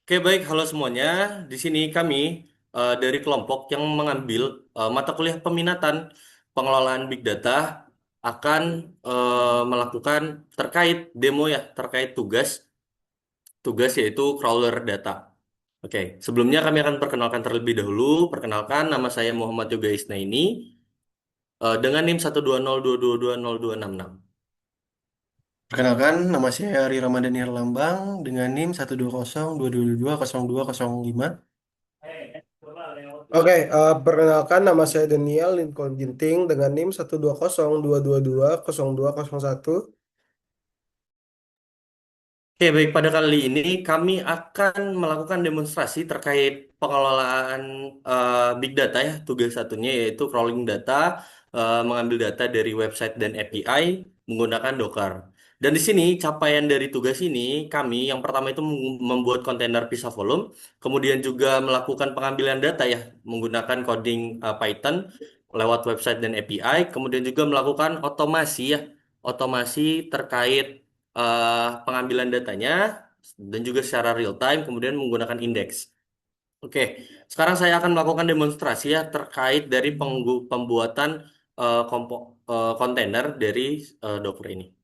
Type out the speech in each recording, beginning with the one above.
Oke, baik. Halo semuanya. Di sini kami dari kelompok yang mengambil mata kuliah peminatan pengelolaan Big Data akan melakukan terkait demo ya, terkait tugas yaitu crawler data. Oke, sebelumnya kami akan perkenalkan terlebih dahulu. Perkenalkan, nama saya Muhammad Yoga Isnaini dengan NIM 12022220266. Perkenalkan, nama saya Ari Ramadhani Herlambang dengan NIM 12022220205. Oke, perkenalkan nama saya Daniel Lincoln Ginting dengan NIM 12022220201. Oke, baik. Pada kali ini kami akan melakukan demonstrasi terkait pengelolaan big data ya. Tugas satunya yaitu crawling data, mengambil data dari website dan API menggunakan Docker. Dan di sini capaian dari tugas ini kami yang pertama itu membuat kontainer Pisa Volume, kemudian juga melakukan pengambilan data ya menggunakan coding Python lewat website dan API, kemudian juga melakukan otomasi ya, otomasi terkait pengambilan datanya dan juga secara real time kemudian menggunakan indeks. Oke, sekarang saya akan melakukan demonstrasi ya terkait dari pembuatan kontainer dari Docker ini.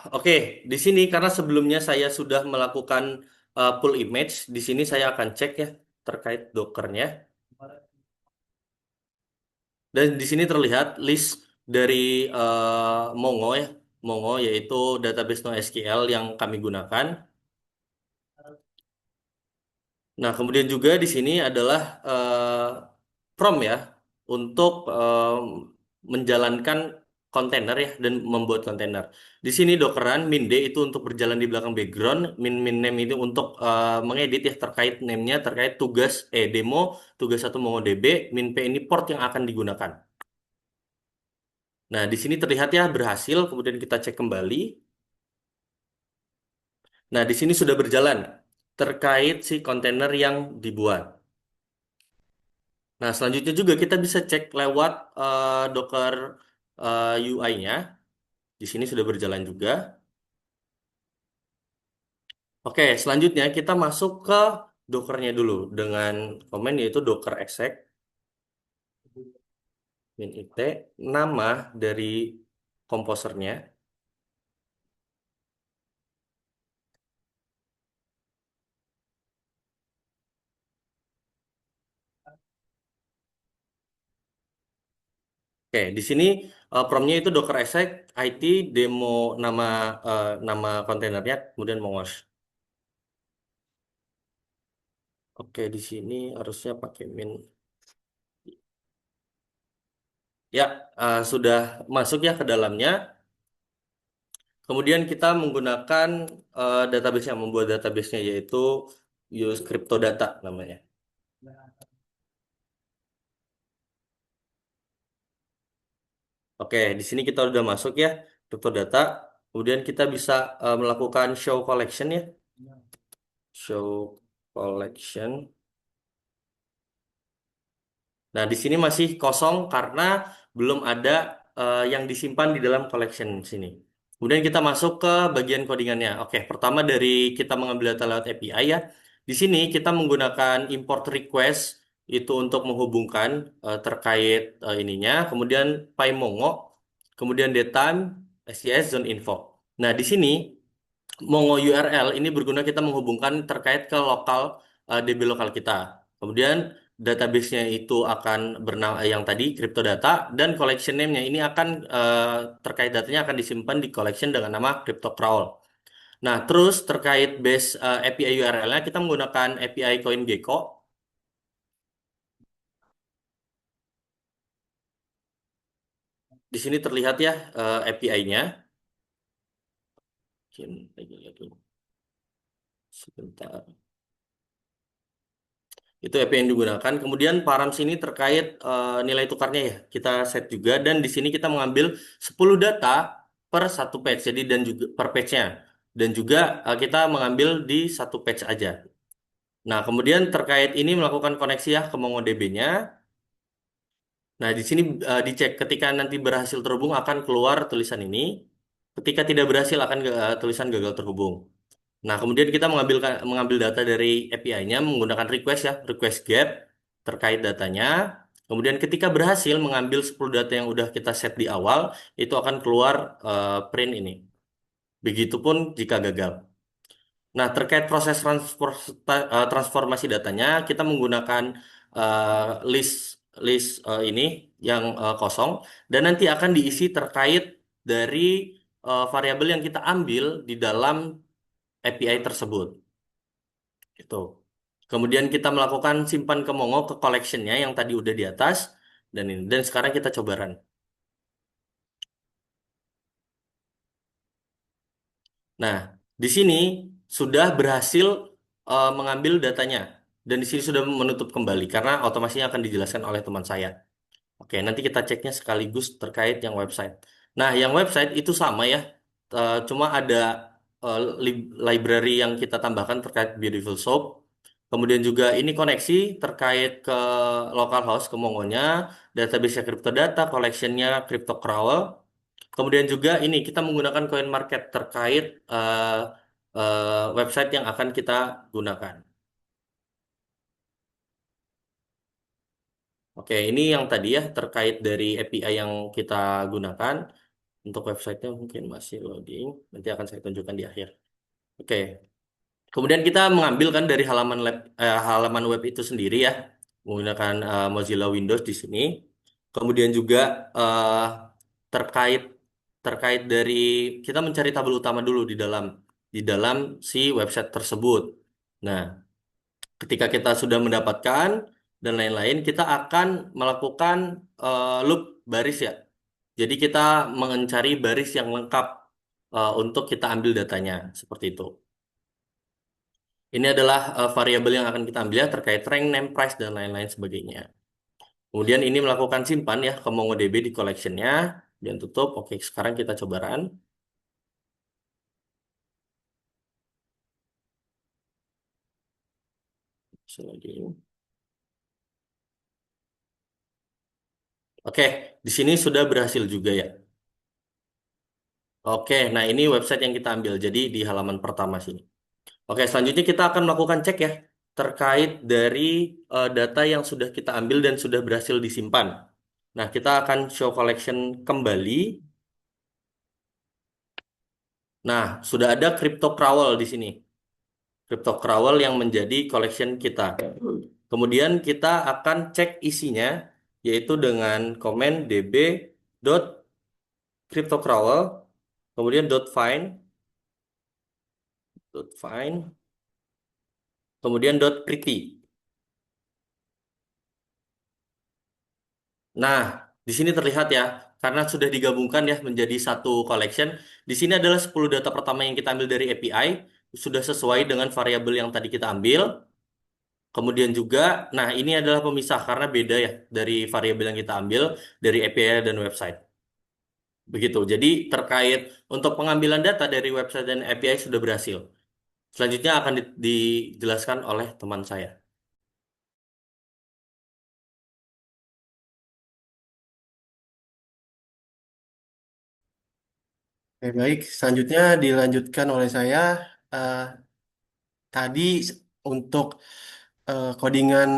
Oke, di sini karena sebelumnya saya sudah melakukan pull image, di sini saya akan cek ya terkait Dockernya. Dan di sini terlihat list dari Mongo ya, Mongo yaitu database NoSQL yang kami gunakan. Nah, kemudian juga di sini adalah prompt ya untuk menjalankan kontainer ya dan membuat kontainer. Di sini Dockeran min d itu untuk berjalan di belakang background, min name itu untuk mengedit ya terkait name-nya terkait tugas demo tugas satu MongoDB, min p ini port yang akan digunakan. Nah, di sini terlihat ya berhasil, kemudian kita cek kembali. Nah, di sini sudah berjalan terkait si kontainer yang dibuat. Nah, selanjutnya juga kita bisa cek lewat Docker UI-nya. Di sini sudah berjalan juga. Oke, selanjutnya kita masuk ke Docker-nya dulu dengan komen yaitu docker exec min it nama dari komposernya. Oke, di sini prompt-nya itu docker exec it demo nama nama kontainernya kemudian mongoose. Oke, di sini harusnya pakai min. Ya, sudah masuk ya ke dalamnya. Kemudian kita menggunakan database yang membuat database-nya yaitu use crypto data namanya. Oke, di sini kita udah masuk ya crypto data. Kemudian kita bisa melakukan show collection ya. Show collection. Nah, di sini masih kosong karena belum ada yang disimpan di dalam collection sini. Kemudian kita masuk ke bagian codingannya. Oke, pertama dari kita mengambil data lewat API ya. Di sini kita menggunakan import request itu untuk menghubungkan terkait ininya. Kemudian PyMongo, kemudian datetime, STS, zone info. Nah, di sini Mongo URL ini berguna kita menghubungkan terkait ke lokal DB lokal kita. Kemudian database-nya itu akan bernama yang tadi crypto data dan collection name-nya ini akan terkait datanya akan disimpan di collection dengan nama CryptoCrawl. Nah, terus terkait base API URL-nya kita menggunakan API CoinGecko. Di sini terlihat ya API-nya. Lagi sebentar. Itu API yang digunakan. Kemudian param sini terkait nilai tukarnya ya. Kita set juga dan di sini kita mengambil 10 data per satu page. Jadi dan juga per page-nya. Dan juga kita mengambil di satu page aja. Nah, kemudian terkait ini melakukan koneksi ya ke MongoDB-nya. Nah, di sini dicek ketika nanti berhasil terhubung akan keluar tulisan ini. Ketika tidak berhasil akan tulisan gagal terhubung. Nah, kemudian kita mengambil data dari API-nya menggunakan request ya, request get terkait datanya. Kemudian ketika berhasil mengambil 10 data yang udah kita set di awal, itu akan keluar print ini. Begitupun jika gagal. Nah, terkait proses transformasi datanya, kita menggunakan list list ini yang kosong dan nanti akan diisi terkait dari variabel yang kita ambil di dalam API tersebut. Itu. Kemudian kita melakukan simpan ke Mongo ke collection-nya yang tadi udah di atas dan ini. Dan sekarang kita coba run. Nah, di sini sudah berhasil mengambil datanya dan di sini sudah menutup kembali karena otomasinya akan dijelaskan oleh teman saya. Oke, nanti kita ceknya sekaligus terkait yang website. Nah, yang website itu sama ya, cuma ada library yang kita tambahkan terkait Beautiful Soap. Kemudian juga ini koneksi terkait ke localhost, ke Mongonya, database CryptoData, collection-nya CryptoCrawl. Kemudian juga ini kita menggunakan Coin Market terkait website yang akan kita gunakan. Oke, ini yang tadi ya terkait dari API yang kita gunakan. Untuk websitenya mungkin masih loading, nanti akan saya tunjukkan di akhir. Oke, kemudian kita mengambil kan dari halaman web itu sendiri ya, menggunakan Mozilla Windows di sini. Kemudian juga eh, terkait terkait dari kita mencari tabel utama dulu di dalam si website tersebut. Nah, ketika kita sudah mendapatkan dan lain-lain, kita akan melakukan loop baris ya. Jadi kita mencari baris yang lengkap untuk kita ambil datanya seperti itu. Ini adalah variabel yang akan kita ambil ya terkait rank, name, price dan lain-lain sebagainya. Kemudian ini melakukan simpan ya ke MongoDB di collection-nya dan tutup. Oke, sekarang kita coba run. Lagi. Oke, di sini sudah berhasil juga ya. Oke, nah ini website yang kita ambil. Jadi di halaman pertama sini. Oke, selanjutnya kita akan melakukan cek ya terkait dari data yang sudah kita ambil dan sudah berhasil disimpan. Nah, kita akan show collection kembali. Nah, sudah ada CryptoCrawl di sini. CryptoCrawl yang menjadi collection kita. Kemudian kita akan cek isinya yaitu dengan komen db.cryptocrawl kemudian .find kemudian .pretty. Nah, di sini terlihat ya, karena sudah digabungkan ya menjadi satu collection. Di sini adalah 10 data pertama yang kita ambil dari API, sudah sesuai dengan variabel yang tadi kita ambil. Kemudian juga, nah ini adalah pemisah karena beda ya dari variabel yang kita ambil dari API dan website. Begitu. Jadi terkait untuk pengambilan data dari website dan API sudah berhasil. Selanjutnya akan dijelaskan oleh teman saya. Oke, baik, selanjutnya dilanjutkan oleh saya. Eh, Tadi untuk codingan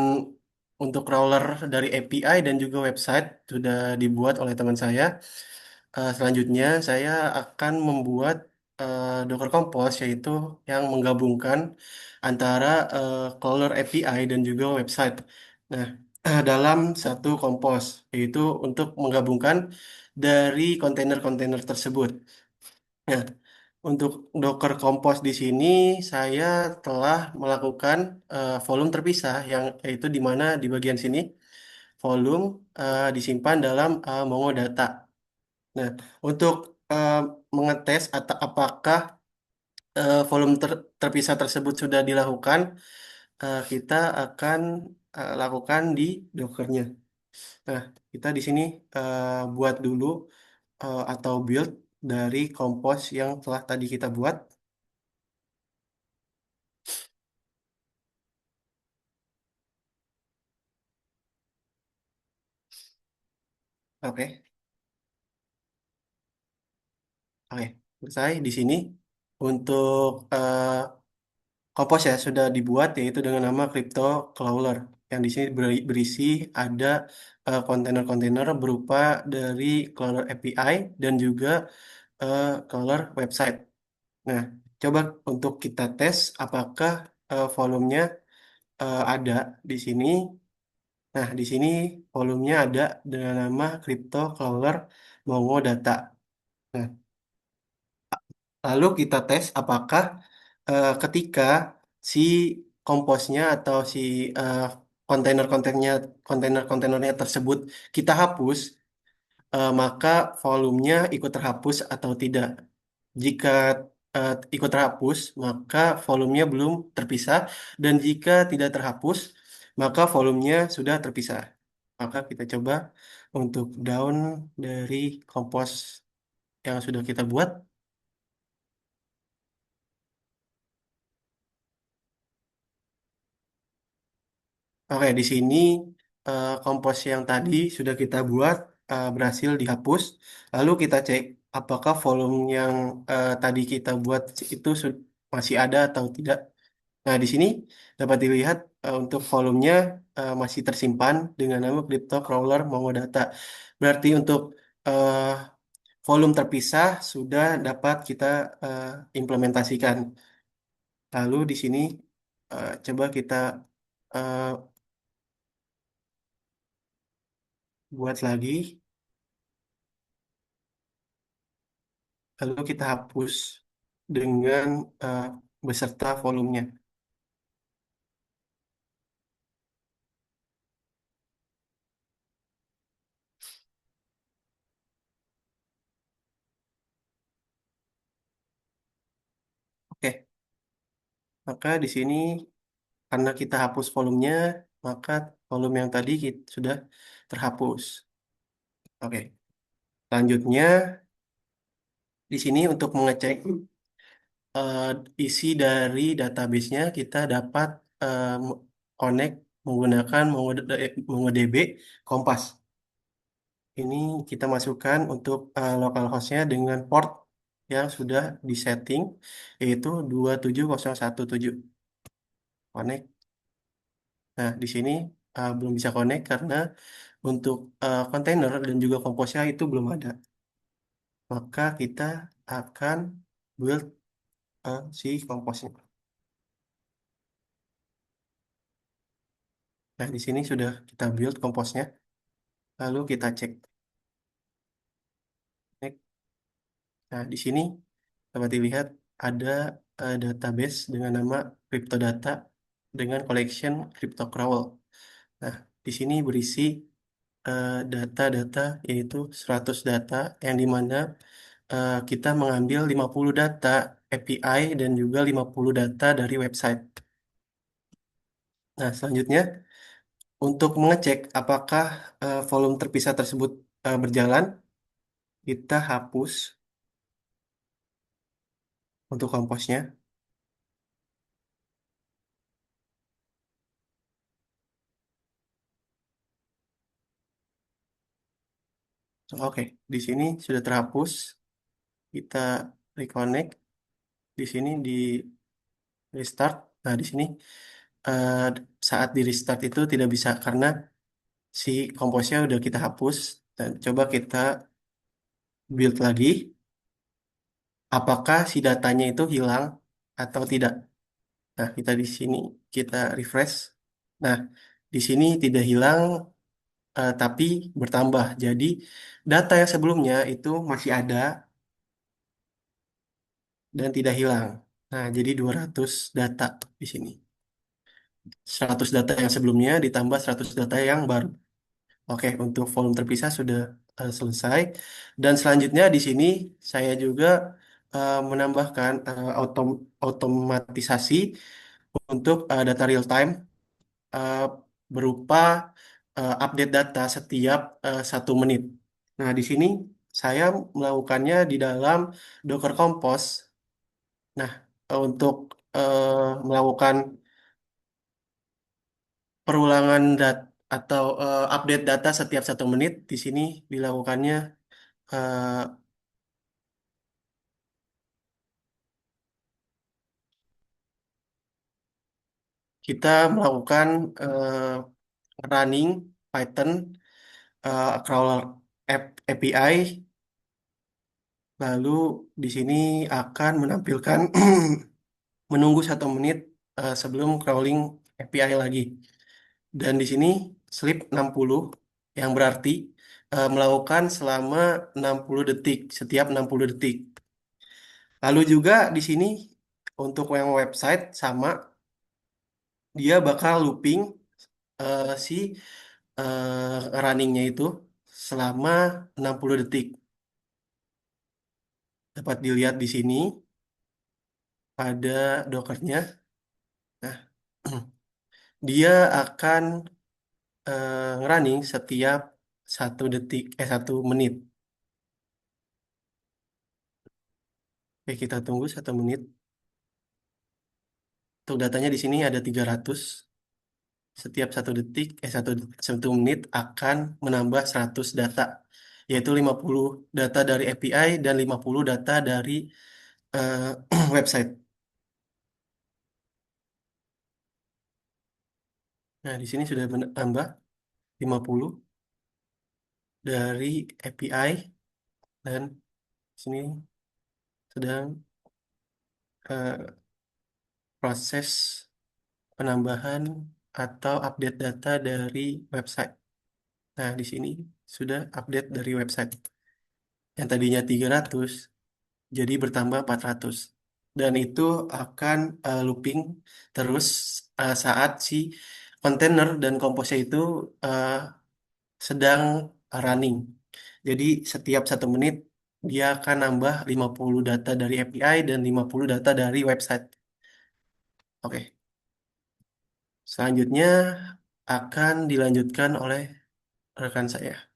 untuk crawler dari API dan juga website sudah dibuat oleh teman saya. Selanjutnya saya akan membuat Docker Compose yaitu yang menggabungkan antara crawler API dan juga website. Nah, dalam satu compose yaitu untuk menggabungkan dari kontainer-kontainer tersebut. Nah, untuk Docker Compose di sini saya telah melakukan volume terpisah yang yaitu di mana di bagian sini volume disimpan dalam Mongodata. Nah, untuk eh, mengetes atau apakah volume terpisah tersebut sudah dilakukan, kita akan lakukan di Dockernya. Nah, kita di sini buat dulu atau build dari compose yang telah tadi kita buat. Oke, oke. Selesai di sini untuk Kompos ya sudah dibuat yaitu dengan nama Crypto Crawler yang di sini berisi ada kontainer-kontainer berupa dari crawler API dan juga crawler website. Nah, coba untuk kita tes apakah volumenya ada di sini. Nah, di sini volumenya ada dengan nama Crypto Crawler Mongo Data. Nah, lalu kita tes apakah ketika si komposnya atau si eh, kontainer-kontainernya tersebut kita hapus, maka volumenya ikut terhapus atau tidak. Jika ikut terhapus, maka volumenya belum terpisah, dan jika tidak terhapus, maka volumenya sudah terpisah. Maka kita coba untuk down dari kompos yang sudah kita buat. Oke, di sini kompos yang tadi sudah kita buat berhasil dihapus. Lalu kita cek apakah volume yang tadi kita buat itu masih ada atau tidak. Nah, di sini dapat dilihat untuk volumenya masih tersimpan dengan nama CryptoCrawler MongoData. Berarti untuk eh, volume terpisah sudah dapat kita eh, implementasikan. Lalu di sini coba kita eh, buat lagi. Lalu kita hapus dengan eh, beserta volumenya. Oke, maka di sini karena kita hapus volumenya, maka volume yang tadi sudah terhapus. Oke, selanjutnya di sini untuk mengecek eh, isi dari database-nya, kita dapat connect menggunakan MongoDB Kompas. Ini kita masukkan untuk localhost-nya dengan port yang sudah disetting yaitu 27017. Connect. Nah, di sini belum bisa connect karena untuk kontainer dan juga komposnya itu belum ada. Maka kita akan build si komposnya. Nah, di sini sudah kita build komposnya. Lalu kita cek. Next. Nah, di sini dapat dilihat ada database dengan nama CryptoData dengan collection CryptoCrawl. Nah, di sini berisi data-data yaitu 100 data yang dimana kita mengambil 50 data API dan juga 50 data dari website. Nah, selanjutnya untuk mengecek apakah volume terpisah tersebut berjalan, kita hapus untuk komposnya. Oke, di sini sudah terhapus. Kita reconnect. Di sini di restart. Nah, di sini eh, saat di restart itu tidak bisa karena si komposnya udah kita hapus. Dan coba kita build lagi. Apakah si datanya itu hilang atau tidak? Nah, kita di sini kita refresh. Nah, di sini tidak hilang tapi bertambah. Jadi data yang sebelumnya itu masih ada dan tidak hilang. Nah, jadi 200 data di sini. 100 data yang sebelumnya ditambah 100 data yang baru. Oke, untuk volume terpisah sudah selesai. Dan selanjutnya di sini saya juga menambahkan otomatisasi untuk data real time eh, berupa update data setiap 1 menit. Nah, di sini saya melakukannya di dalam Docker Compose. Nah, untuk melakukan perulangan atau update data setiap 1 menit. Di sini dilakukannya eh, kita melakukan running Python crawler API, lalu di sini akan menampilkan menunggu 1 menit sebelum crawling API lagi. Dan di sini sleep 60 yang berarti melakukan selama 60 detik, setiap 60 detik. Lalu juga di sini untuk yang website sama, dia bakal looping si runningnya itu selama 60 detik. Dapat dilihat di sini ada dockernya. Nah, dia akan running setiap 1 detik, 1 menit. Oke, kita tunggu 1 menit. Untuk datanya di sini ada 300. Setiap 1 detik, 1 menit akan menambah 100 data, yaitu 50 data dari API dan 50 data dari website. Nah, di sini sudah menambah 50 dari API dan sini sedang eh, proses penambahan atau update data dari website. Nah, di sini sudah update dari website. Yang tadinya 300 jadi bertambah 400. Dan itu akan looping terus saat si kontainer dan komposnya itu eh, sedang running. Jadi setiap 1 menit dia akan nambah 50 data dari API dan 50 data dari website. Oke, selanjutnya akan dilanjutkan oleh rekan saya.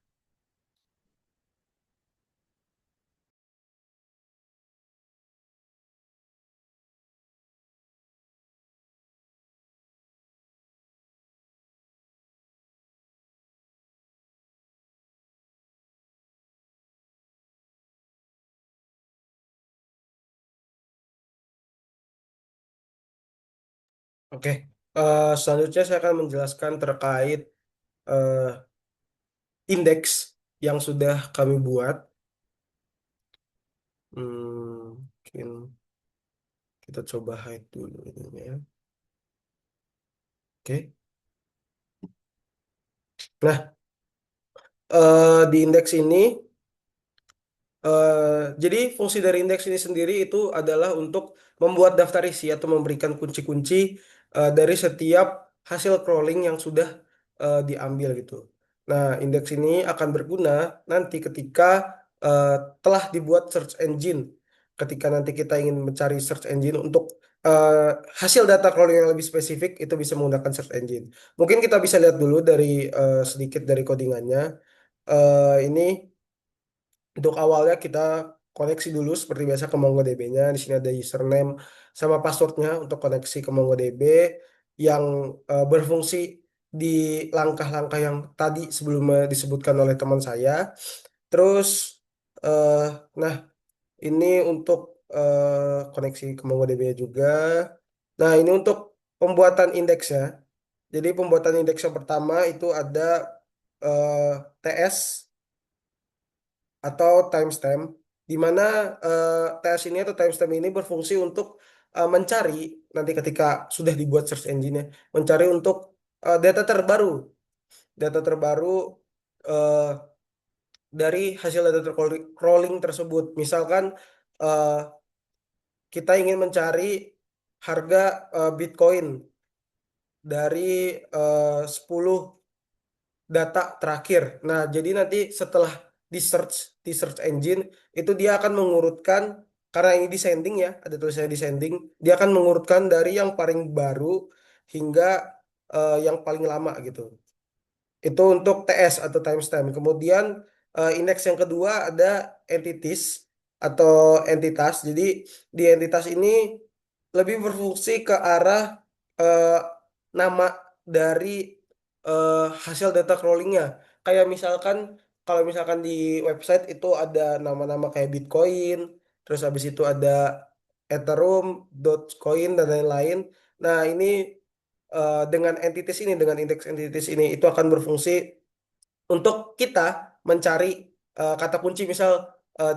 Oke. Selanjutnya saya akan menjelaskan terkait eh, indeks yang sudah kami buat. Mungkin kita coba hide dulu ini ya. Oke. Nah, di indeks ini, jadi fungsi dari indeks ini sendiri itu adalah untuk membuat daftar isi atau memberikan kunci-kunci dari setiap hasil crawling yang sudah diambil gitu. Nah, indeks ini akan berguna nanti ketika eh, telah dibuat search engine. Ketika nanti kita ingin mencari search engine untuk eh, hasil data crawling yang lebih spesifik, itu bisa menggunakan search engine. Mungkin kita bisa lihat dulu dari sedikit dari codingannya. Ini untuk awalnya kita koneksi dulu seperti biasa ke MongoDB-nya. Di sini ada username sama passwordnya untuk koneksi ke MongoDB yang berfungsi di langkah-langkah yang tadi sebelumnya disebutkan oleh teman saya. Terus, eh, nah ini untuk koneksi ke MongoDB juga. Nah ini untuk pembuatan indeksnya. Jadi pembuatan indeks yang pertama itu ada eh, TS atau timestamp, di mana TS ini atau timestamp ini berfungsi untuk mencari nanti ketika sudah dibuat search engine-nya, mencari untuk data terbaru eh, dari hasil data crawling tersebut. Misalkan eh, kita ingin mencari harga Bitcoin dari 10 data terakhir. Nah, jadi nanti setelah di search engine itu dia akan mengurutkan, karena ini descending ya, ada tulisannya descending, dia akan mengurutkan dari yang paling baru hingga yang paling lama gitu. Itu untuk TS atau timestamp. Kemudian indeks yang kedua ada entities atau entitas. Jadi di entitas ini lebih berfungsi ke arah eh, nama dari hasil data crawlingnya. Kayak misalkan kalau misalkan di website itu ada nama-nama kayak Bitcoin, terus habis itu ada Ethereum, Dogecoin dan lain-lain. Nah, ini dengan entities ini, dengan indeks entities ini itu akan berfungsi untuk kita mencari kata kunci misal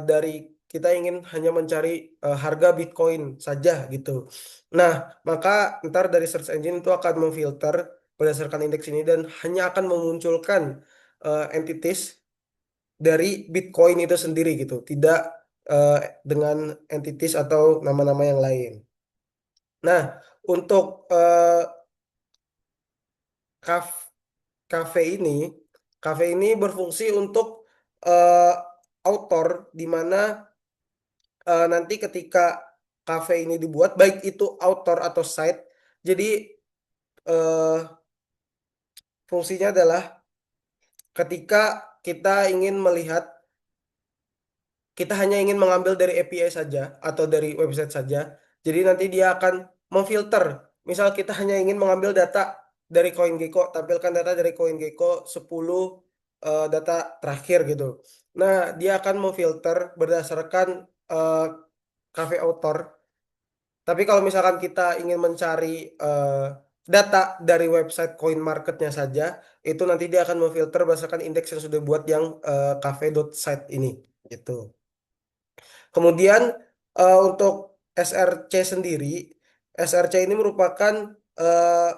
dari kita ingin hanya mencari harga Bitcoin saja gitu. Nah, maka ntar dari search engine itu akan memfilter berdasarkan indeks ini dan hanya akan memunculkan entities dari Bitcoin itu sendiri gitu, tidak eh, dengan entities atau nama-nama yang lain. Nah, untuk kaf- kafe ini, kafe ini berfungsi untuk eh, author di mana nanti ketika kafe ini dibuat, baik itu author atau site, jadi eh, fungsinya adalah ketika kita ingin melihat, kita hanya ingin mengambil dari API saja atau dari website saja, jadi nanti dia akan memfilter. Misal kita hanya ingin mengambil data dari CoinGecko, tampilkan data dari CoinGecko 10 data terakhir gitu. Nah, dia akan memfilter berdasarkan eh, cafe author. Tapi kalau misalkan kita ingin mencari eh, data dari website coin marketnya saja, itu nanti dia akan memfilter berdasarkan indeks yang sudah buat yang cafe.site ini gitu. Kemudian untuk SRC sendiri, SRC ini merupakan eh,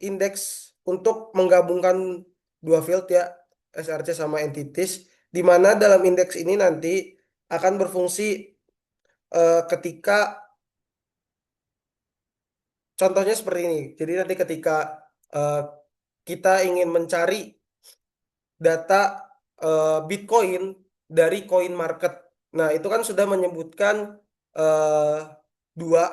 indeks untuk menggabungkan dua field ya, SRC sama entities, di mana dalam indeks ini nanti akan berfungsi ketika contohnya seperti ini. Jadi nanti ketika eh, kita ingin mencari data Bitcoin dari coin market. Nah, itu kan sudah menyebutkan eh, dua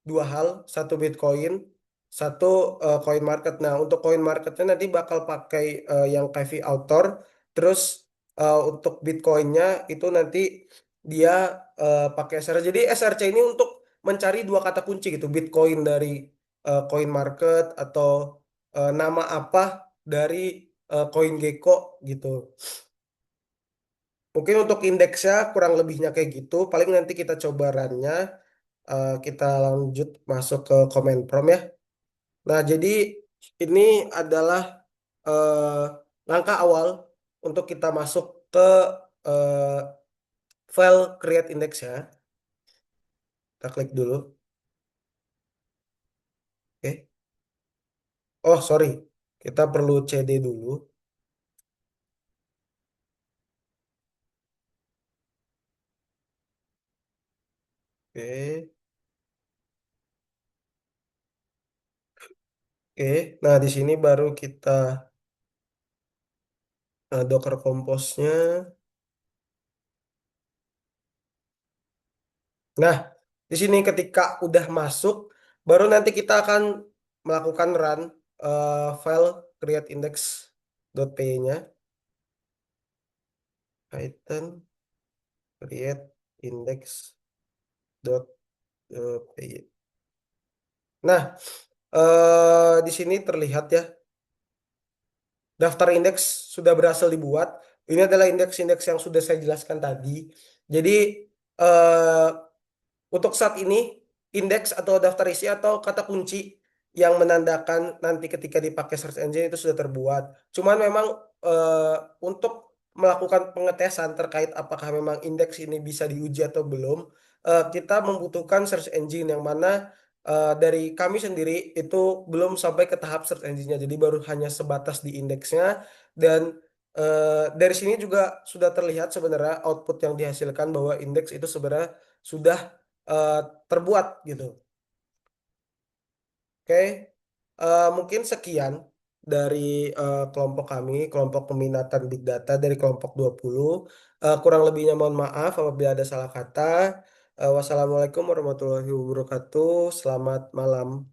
dua hal, satu Bitcoin, satu coin market. Nah, untuk coin marketnya nanti bakal pakai yang KV Author, terus untuk Bitcoinnya itu nanti dia pakai SRC. Jadi SRC ini untuk mencari dua kata kunci gitu, Bitcoin dari coin market atau nama apa dari CoinGecko gitu. Mungkin untuk indeksnya kurang lebihnya kayak gitu. Paling nanti kita coba runnya. Kita lanjut masuk ke comment prompt ya. Nah, jadi ini adalah eh, langkah awal untuk kita masuk ke eh, file create index ya. Kita klik dulu. Oke. Oh, sorry. Kita perlu CD dulu. Oke. Oke. Nah, di sini baru kita Docker Compose-nya. Nah, di sini ketika udah masuk, baru nanti kita akan melakukan run file create index.py-nya. Python create index.py. Nah, di sini terlihat ya, daftar indeks sudah berhasil dibuat. Ini adalah indeks-indeks yang sudah saya jelaskan tadi. Jadi, eh, untuk saat ini, indeks atau daftar isi atau kata kunci yang menandakan nanti ketika dipakai search engine itu sudah terbuat. Cuman memang eh, untuk melakukan pengetesan terkait apakah memang indeks ini bisa diuji atau belum, kita membutuhkan search engine yang mana dari kami sendiri itu belum sampai ke tahap search engine-nya. Jadi baru hanya sebatas di indeksnya dan dari sini juga sudah terlihat sebenarnya output yang dihasilkan bahwa indeks itu sebenarnya sudah eh, terbuat gitu. Oke. Mungkin sekian dari kelompok kami, kelompok peminatan Big Data dari kelompok 20. Kurang lebihnya mohon maaf apabila ada salah kata. Wassalamualaikum warahmatullahi wabarakatuh. Selamat malam.